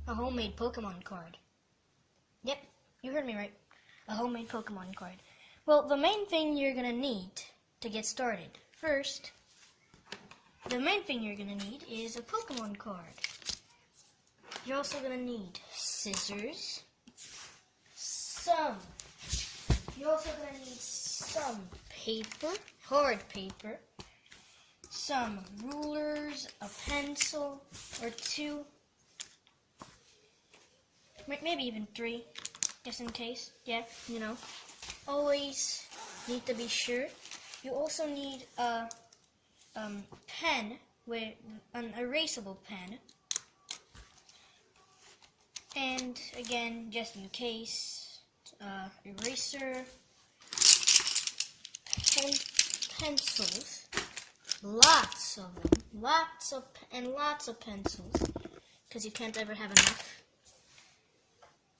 a homemade Pokemon card. Yep, you heard me right. A homemade Pokemon card. Well, the main thing you're gonna need to get started. First, the main thing you're gonna need is a Pokemon card. You're also gonna need scissors. You're also gonna need some paper, hard paper, some rulers, a pencil or two, maybe even three, just in case. Yeah, you know. Always need to be sure. You also need a pen, with an erasable pen. And again, just in case, eraser, pencils, lots of them, lots of pencils, because you can't ever have enough.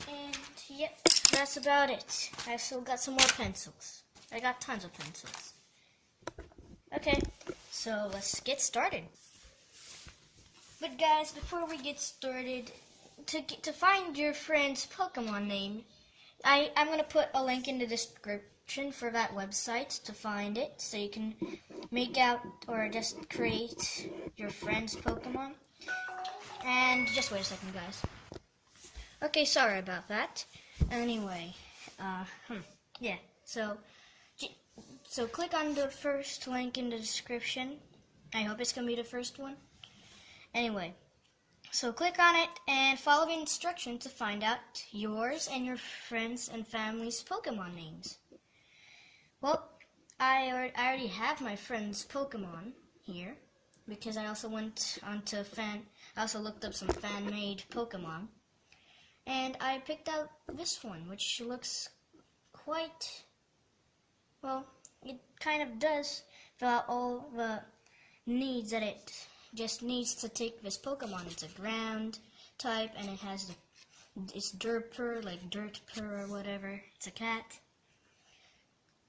And yep, that's about it. I still got some more pencils. I got tons of pencils. Okay, so let's get started. But guys, before we get started, to find your friend's Pokemon name, I'm going to put a link in the description for that website to find it, so you can make out or just create your friend's Pokemon. And just wait a second, guys. Okay, sorry about that. Anyway, yeah, so click on the first link in the description. I hope it's going to be the first one. Anyway, so click on it and follow the instructions to find out yours and your friends and family's Pokemon names. Well, I already have my friend's Pokemon here, because I also went onto I also looked up some fan-made Pokemon, and I picked out this one, which looks quite, well, it kind of does fill out all the needs that it just needs to take this Pokemon. It's a ground type, and it has it's Derpur, like Dirtpur or whatever. It's a cat.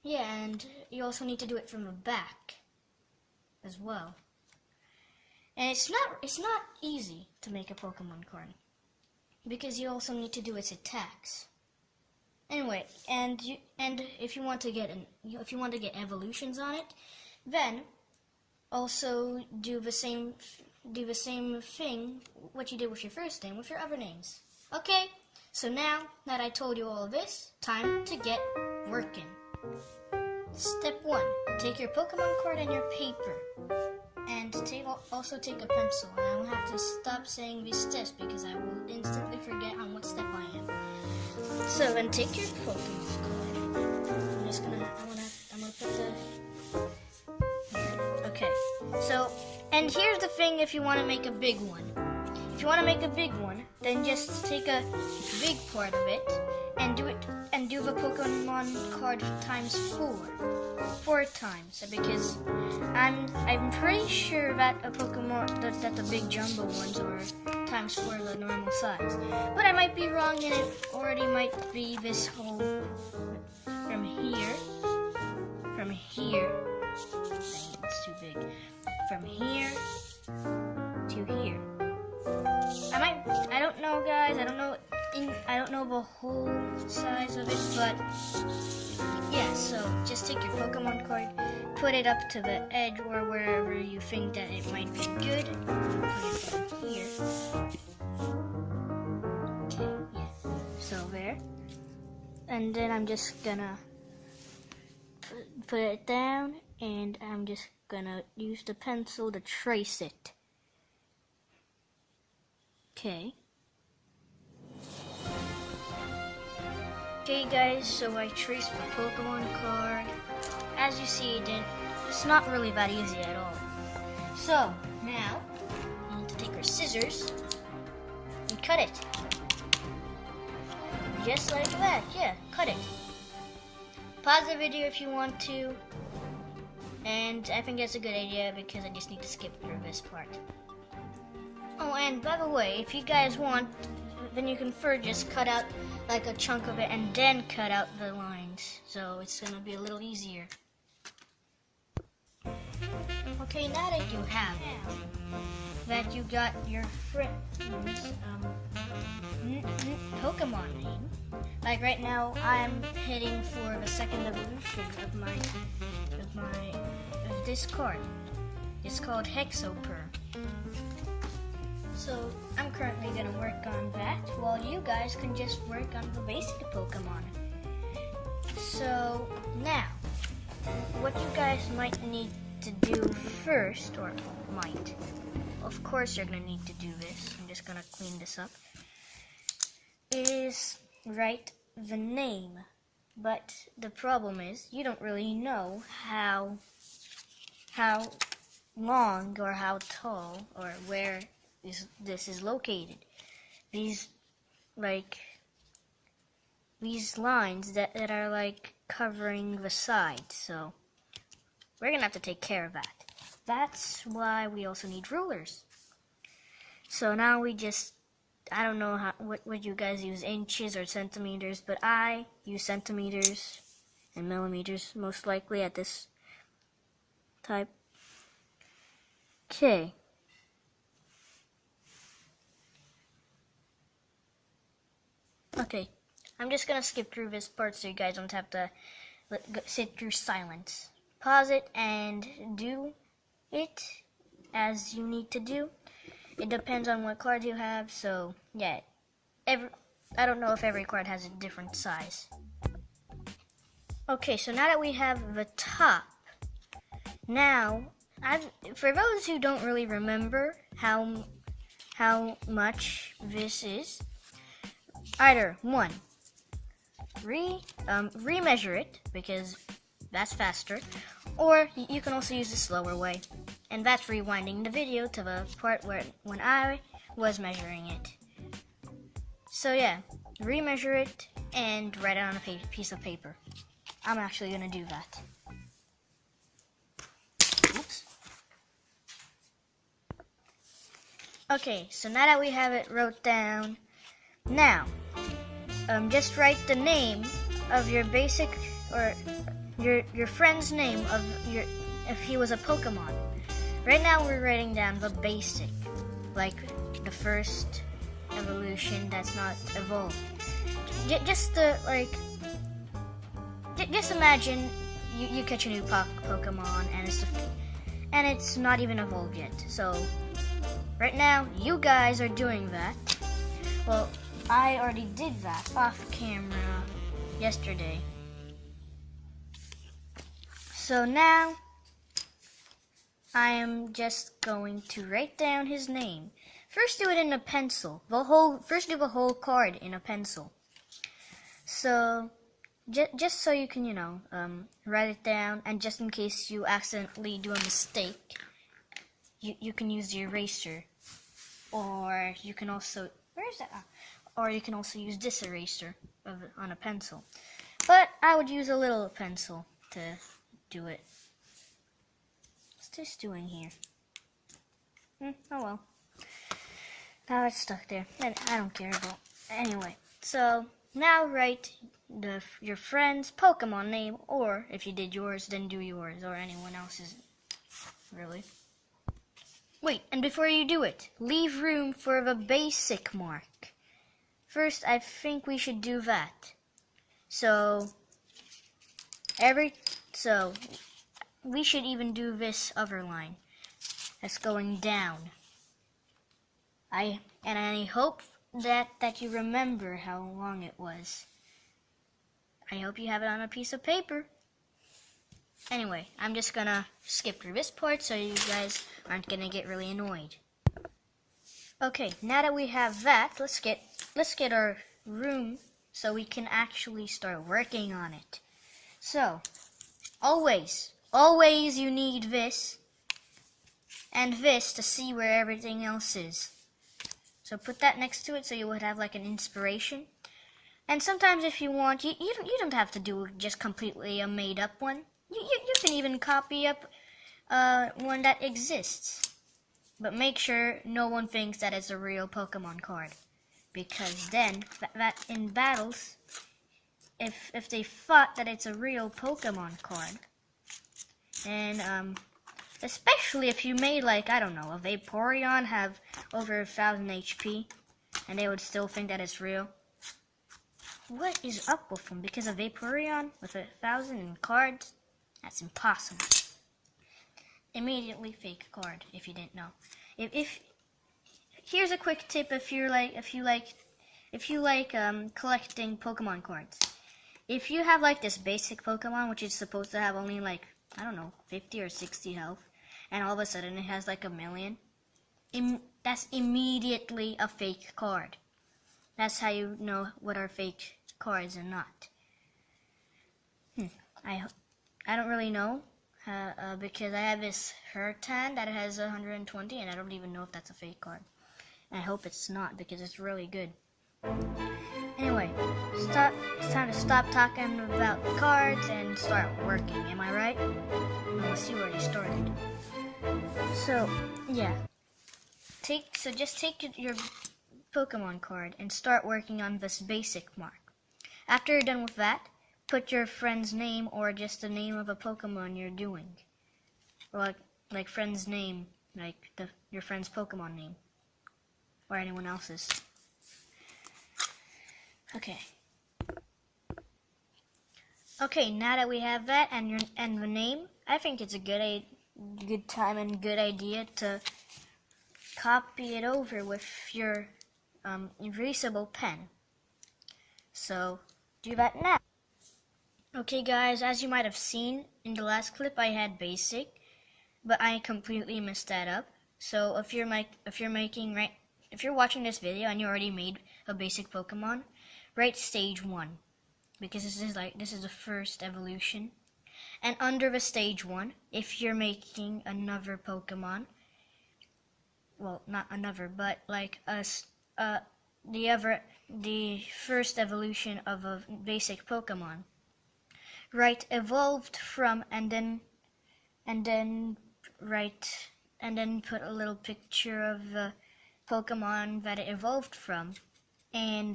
Yeah, and you also need to do it from the back as well. And it's not easy to make a Pokemon card, because you also need to do its attacks. Anyway, and if you want to get evolutions on it, then also do the same thing what you did with your first name with your other names. Okay, so now that I told you all this, time to get working. Step 1, take your Pokemon card and your paper, and also take a pencil. And I will have to stop saying these steps because I will instantly forget on what step I am. So then take your Pokemon card. I'm gonna put the. Okay, so, and here's the thing, if you want to make a big one. If you want to make a big one, then just take a big part of it and do the Pokemon card times 4. 4 times, because I'm pretty sure that that the big jumbo ones are times 4 the normal size. But I might be wrong, and it already might be this whole from here. It's too big. From here to here. I don't know, guys. I don't know the whole size of it, but yeah. So just take your Pokemon card, put it up to the edge or wherever you think that it might be good. Put it down here. Okay, yeah. So there. And then I'm just gonna put it down, and I'm just gonna use the pencil to trace it. Okay. Okay guys, so I traced the Pokemon card. As you see, it's not really that easy at all. So, now, you need to take your scissors and cut it. Just like that, yeah, cut it. Pause the video if you want to. And I think that's a good idea, because I just need to skip through this part. Oh, and by the way, if you guys want, then you can first just cut out like a chunk of it and then cut out the lines. So it's gonna be a little easier. Okay, now that you have it, that you got your friend's Pokemon name. Like right now, I'm heading for the second evolution of this card. It's called Hexopur. So I'm currently gonna work on that, while you guys can just work on the basic Pokemon. So now, what you guys might need to do first, or might, of course you're gonna need to do this. I'm just gonna clean this up. Is write the name, but the problem is you don't really know how long or how tall or where this is located. These lines that are like covering the side, so we're gonna have to take care of that. That's why we also need rulers. So now I don't know what you guys use, inches or centimeters, but I use centimeters and millimeters most likely at this type. Okay. Okay, I'm just gonna skip through this part so you guys don't have to sit through silence. Pause it and do it as you need to do. It depends on what card you have, so yeah. I don't know if every card has a different size. Okay, so now that we have the top, now, for those who don't really remember how much this is, either one, remeasure it because that's faster, or you can also use the slower way, and that's rewinding the video to the part when I was measuring it. So yeah, remeasure it and write it on a piece of paper. I'm actually gonna do that. Oops. Okay, so now that we have it wrote down, now just write the name of your basic, or your friend's name of if he was a Pokemon. Right now we're writing down the basic, like the first evolution that's not evolved. Just imagine you catch a new Pokemon and it's not even evolved yet. So right now you guys are doing that. Well, I already did that off camera yesterday. So now I am just going to write down his name. First do it in a pencil. First do the whole card in a pencil. So just so you can, write it down, and just in case you accidentally do a mistake, you can use the eraser, or you can also or you can also use this eraser on a pencil. But I would use a little pencil to do it. What's this doing here? Oh well. Now it's stuck there. I don't care about. Anyway, so now write your friend's Pokemon name, or if you did yours, then do yours, or anyone else's, really. Wait, and before you do it, leave room for the basic mark. First, I think we should do that. So we should even do this other line that's going down. I hope that you remember how long it was. I hope you have it on a piece of paper. Anyway, I'm just gonna skip through this part so you guys aren't gonna get really annoyed. Okay, now that we have that, let's get our room so we can actually start working on it. So, always you need this and this to see where everything else is. So put that next to it so you would have like an inspiration. And sometimes if you want, you don't have to do just completely a made up one. You can even copy up one that exists. But make sure no one thinks that it's a real Pokemon card. Because then, that in battles, if they thought that it's a real Pokemon card, then Especially if you made, like, I don't know, a Vaporeon have over 1,000 HP, and they would still think that it's real. What is up with them? Because a Vaporeon with 1,000 cards? That's impossible. Immediately fake card, if you didn't know. If here's a quick tip if you like collecting Pokemon cards. If you have like this basic Pokemon, which is supposed to have only like, I don't know, 50 or 60 health, and all of a sudden it has like 1,000,000, that's immediately a fake card. That's how you know what are fake cards and not. I don't really know because I have this Hertan that has 120, and I don't even know if that's a fake card. And I hope it's not because it's really good. Anyway, it's time to stop talking about cards and start working. Am I right? Unless you already started. So yeah, just take your Pokemon card and start working on this basic mark. After you're done with that, put your friend's name or just the name of a Pokemon you're doing, or like friend's name, like your friend's Pokemon name, or anyone else's. Okay, now that we have that and the name, I think it's a good time and good idea to copy it over with your erasable pen. So do that now. Okay guys, as you might have seen in the last clip, I had basic, but I completely messed that up. So if you're watching this video and you already made a basic Pokemon, write stage 1, because this is the first evolution. And under the stage 1, if you're making another Pokemon, well, not another, but like the first evolution of a basic Pokemon, write evolved from and then put a little picture of the Pokemon that it evolved from, and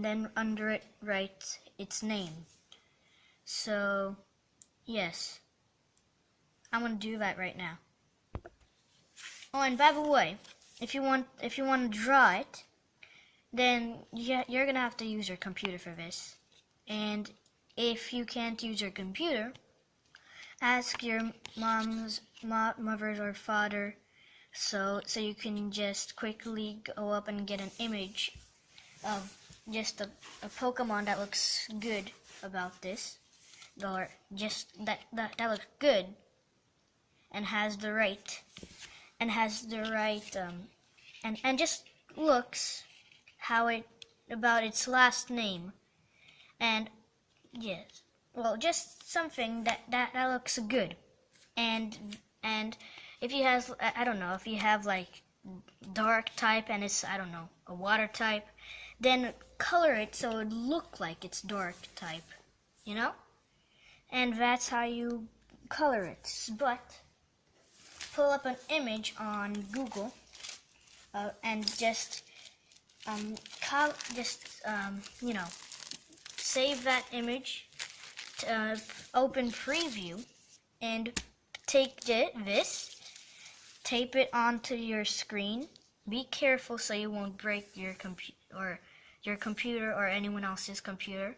then under it write its name. So yes, I'm gonna do that right now. Oh, and by the way, if you want to draw it, then you're gonna have to use your computer for this. And if you can't use your computer, ask your mother or father, so you can just quickly go up and get an image of just a Pokemon that looks good about this, or just that looks good and has the right and just looks how about its last name. And yes, well, just something that looks good. And if you have, I don't know, if you have like dark type and it's, I don't know, a water type, then color it so it look like it's dark type, you know? And that's how you color it. But pull up an image on Google and just save that image, open preview, and take this, tape it onto your screen. Be careful so you won't break your computer or anyone else's computer.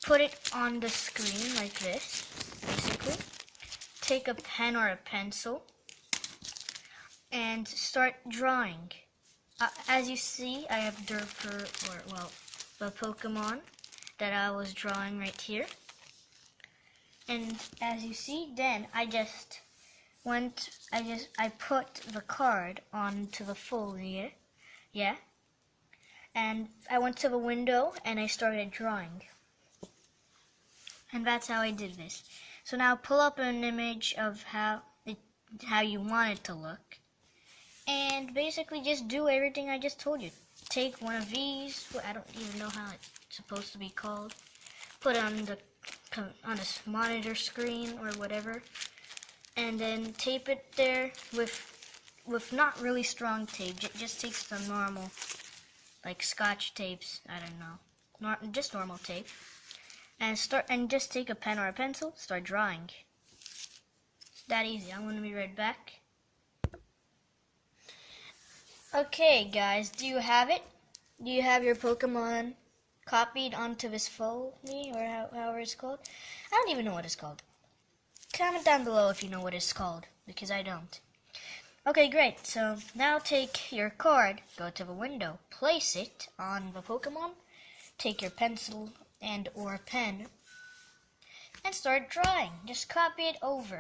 Put it on the screen like this, basically. Take a pen or a pencil and start drawing. As you see, I have the Pokemon that I was drawing right here. And as you see, then I put the card onto the folder, yeah. And I went to the window and I started drawing. And that's how I did this. So now pull up an image of how you want it to look. And basically just do everything I just told you. Take one of these, I don't even know how it's supposed to be called. Put it on this monitor screen or whatever. And then tape it there with not really strong tape. Just take some normal, like Scotch tapes, I don't know. Just normal tape. And just take a pen or a pencil, start drawing. that easy. I'm gonna be right back. Okay, guys, do you have it? Do you have your Pokemon copied onto this Phony, or however it's called? I don't even know what it's called. Comment down below if you know what it's called, because I don't. Okay, great. So now take your card, go to the window, place it on the Pokemon, take your pencil and or pen, and start drawing. Just copy it over.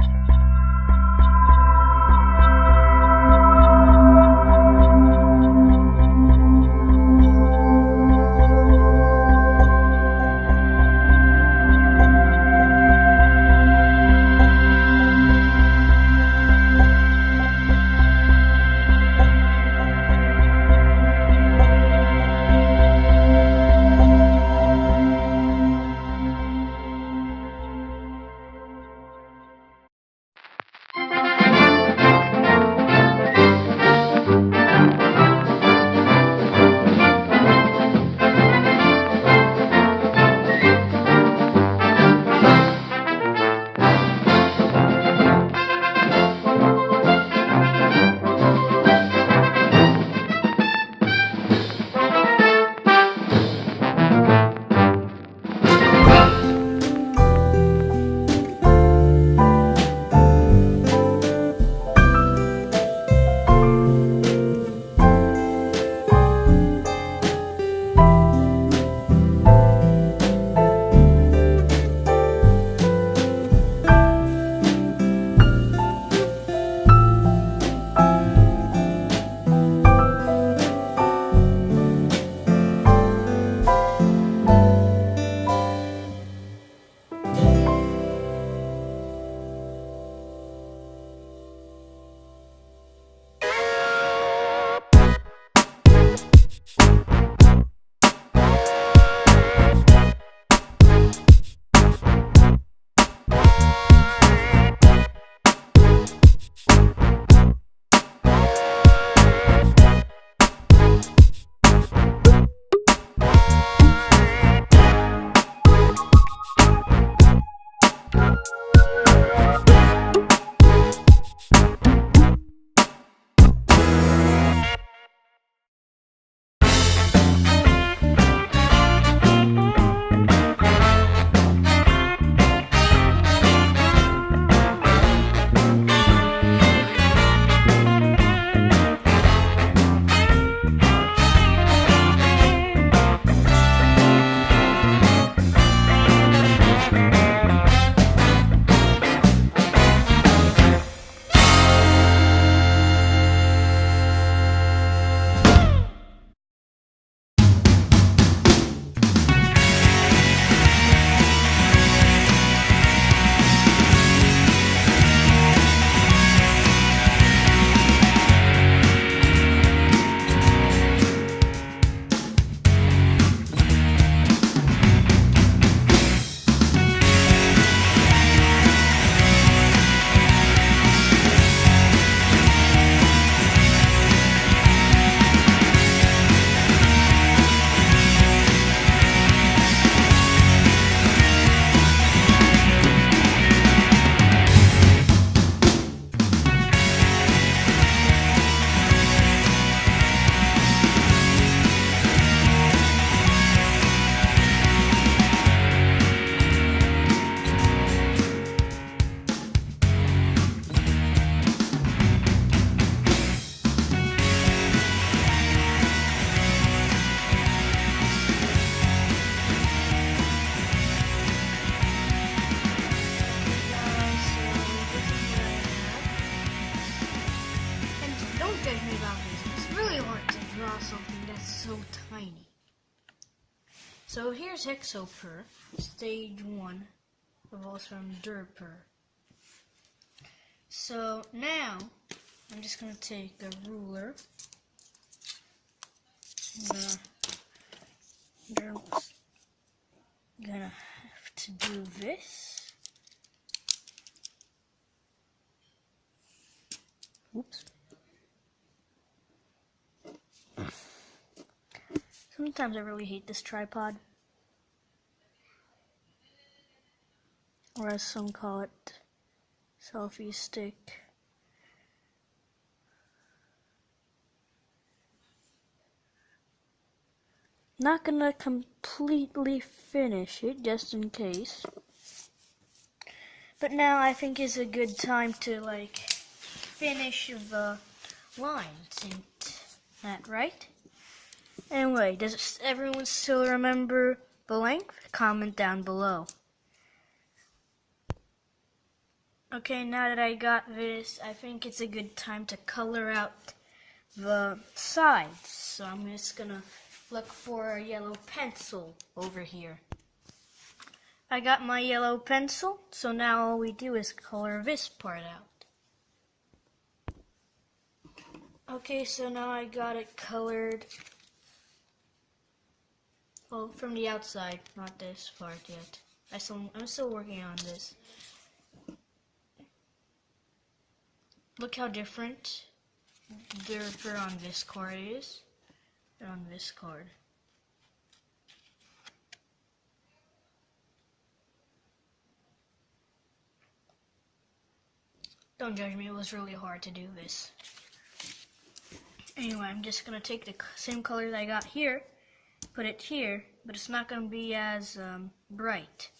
Something that's so tiny. So here's Hexopur, stage 1, evolves from Durpur. So now, I'm just going to take a ruler, I'm gonna have to do this. Oops. Sometimes I really hate this tripod, or as some call it, selfie stick. Not gonna completely finish it, just in case. But now I think is a good time to like finish the lines. Isn't that right? Anyway, does everyone still remember the length? Comment down below. Okay, now that I got this, I think it's a good time to color out the sides. So I'm just gonna look for a yellow pencil over here. I got my yellow pencil, so now all we do is color this part out. Okay, so now I got it colored. Well, from the outside, not this part yet. I'm still working on this. Look how different the on this card is and on this card. Don't judge me, it was really hard to do this. Anyway, I'm just gonna take the same color that I got here, put it here, but it's not gonna be as bright.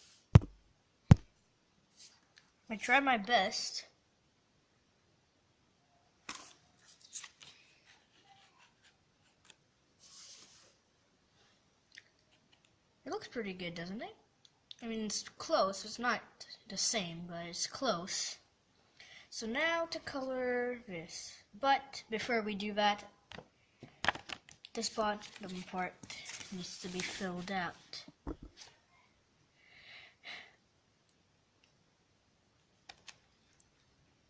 I tried my best. It looks pretty good, doesn't it? I mean, it's close. It's not the same, but it's close. So now to color this. But before we do that, this bottom part needs to be filled out.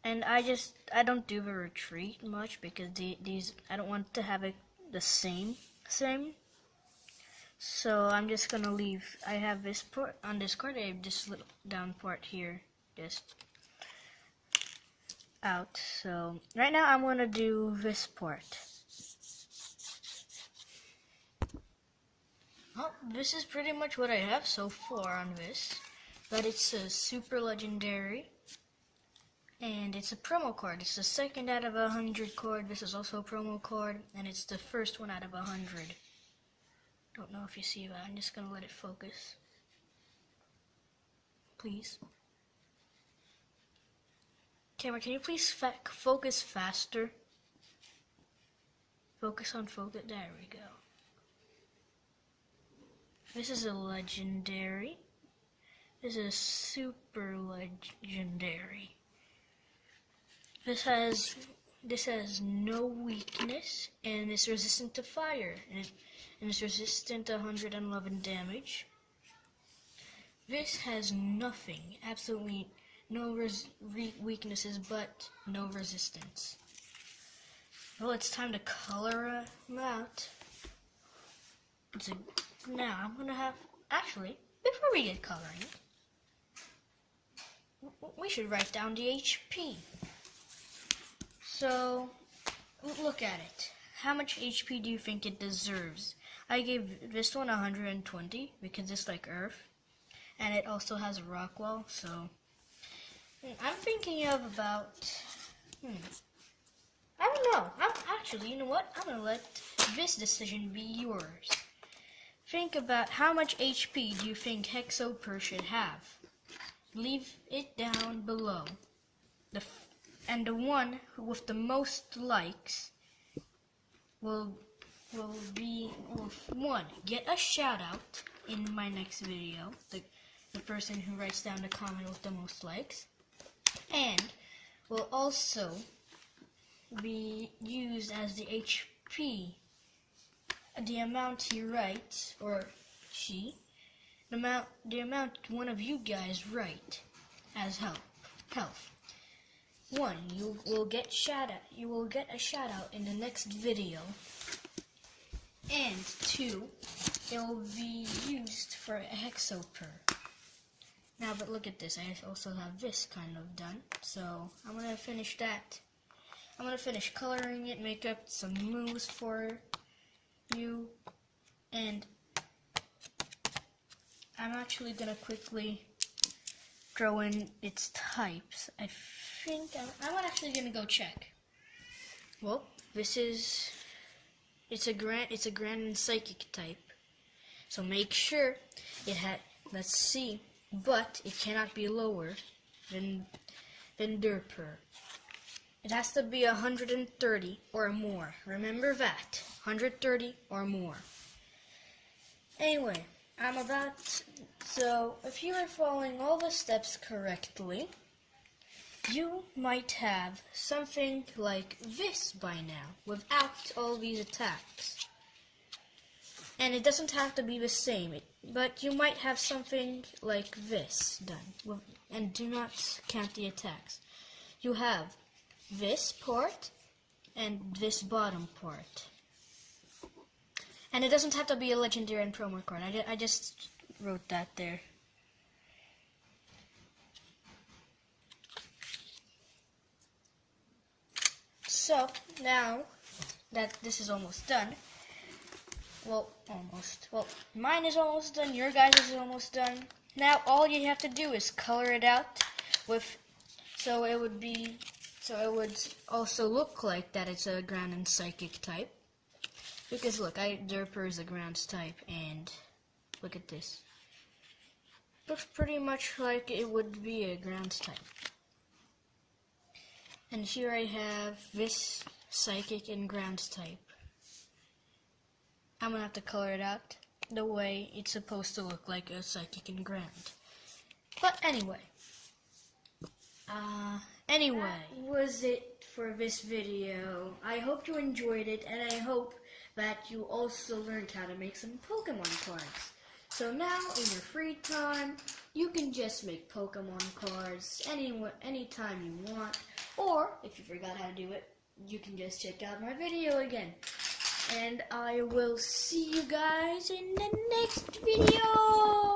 And I don't do the retreat much because these I don't want to have it the same. So I'm just gonna leave. I have this part on this card. I have this little down part here, just out. So right now I'm gonna do this part. Well, this is pretty much what I have so far on this, but it's a super legendary. And it's a promo card. It's the second out of 100 card. This is also a promo card, and it's the first one out of 100. Don't know if you see that. I'm just gonna let it focus. Please. Camera, can you please focus faster? Focus on focus. There we go. This is a legendary. This is a super legendary. This has no weakness, and it's resistant to fire, and it's resistant to 111 damage. This has nothing, absolutely no weaknesses, but no resistance. Well, it's time to color them out. Now I'm gonna have, actually, before we get coloring, we should write down the HP. So, look at it. How much HP do you think it deserves? I gave this one 120 because it's like Earth. And it also has a rock wall, so I'm thinking of about, I don't know. Actually, you know what? I'm gonna let this decision be yours. Think about how much HP do you think Hexoper should have? Leave it down below. And the one with the most likes will get a shout out in my next video, the person who writes down the comment with the most likes, and will also be used as the HP, the amount he writes, or she, the amount one of you guys write as health. 1, you will get a shout out in the next video, and 2, it will be used for a Hexoper. Now, but look at this, I also have this kind of done, so I'm gonna finish that. I'm gonna finish coloring it, make up some moves for you, and I'm actually gonna quickly throw in its types. I think I'm actually gonna go check. Well, it's a grand and psychic type. So make sure it had, let's see, but it cannot be lower than Derper. It has to be 130 or more. Remember that, 130 or more. Anyway, so if you are following all the steps correctly, you might have something like this by now, without all these attacks. And it doesn't have to be the same, but you might have something like this done, and do not count the attacks. You have this part, and this bottom part. And it doesn't have to be a legendary and promo card. I just wrote that there. So, now that this is almost done, well, mine is almost done, your guys' is almost done. Now, all you have to do is color it out so it would also look like that it's a ground and psychic type. Because look, Derper is a ground type, and look at this. Looks pretty much like it would be a ground type. And here I have this psychic and ground type. I'm gonna have to color it out the way it's supposed to look like a psychic and ground. But anyway. That was it for this video. I hope you enjoyed it, and I hope that you also learned how to make some Pokemon cards. So now, in your free time, you can just make Pokemon cards anytime you want. Or, if you forgot how to do it, you can just check out my video again. And I will see you guys in the next video!